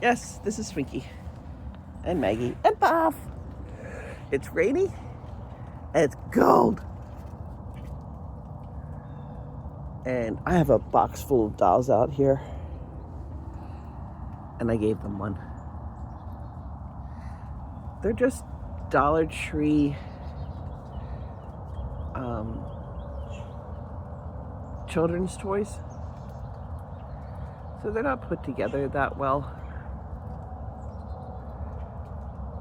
Yes, this is Twinkie and Maggie and Puff. It's rainy and it's cold. And I have a box full of dolls out here. And I gave them one. They're just Dollar Tree children's toys. So they're not put together that well.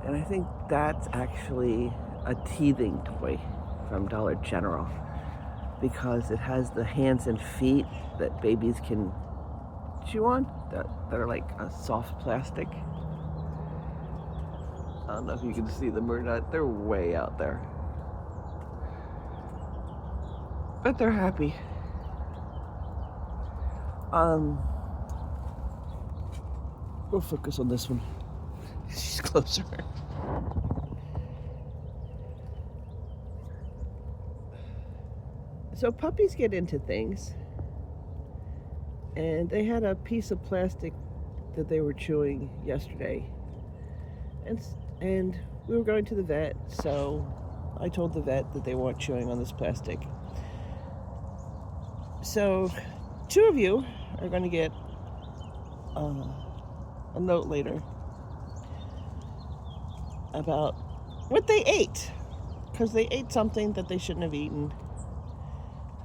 And I think that's actually a teething toy from Dollar General, because it has the hands and feet that babies can chew on that are like a soft plastic. I don't know if you can see them or not. They're way out there. But they're happy. We'll focus on this one. She's closer. So puppies get into things, and they had a piece of plastic that they were chewing yesterday, and we were going to the vet, so I told the vet that they weren't chewing on this plastic. So 2 of you are going to get a note later about what they ate, because they ate something that they shouldn't have eaten.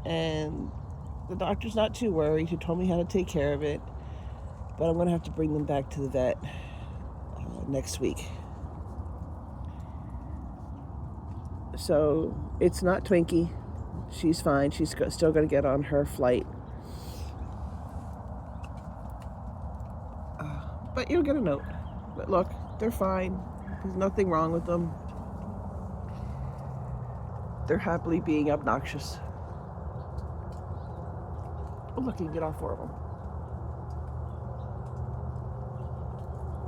And the doctor's not too worried. He told me how to take care of it. But I'm going to have to bring them back to the vet next week. So it's not Twinkie. She's fine. She's still going to get on her flight. But you'll get a note. But look, they're fine. There's nothing wrong with them. They're happily being obnoxious. Oh, look, you can get all 4 of them.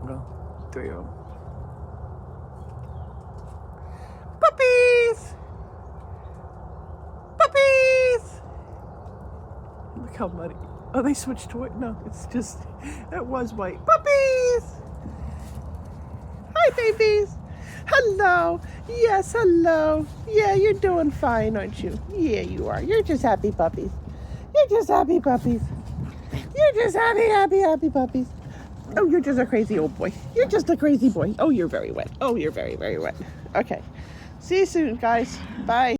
No, 3 of them. Puppies! Puppies! Look how muddy. Oh, they switched to white? No, it's just, it was white. Puppies! Hi, babies. Hello. Yes, hello. Yeah, you're doing fine, aren't you? Yeah, you are. You're just happy puppies. You're just happy puppies. You're just happy puppies. Oh, you're just a crazy old boy. You're just a crazy boy. Oh, you're very wet. Oh, you're very, very wet. Okay. See you soon, guys. Bye.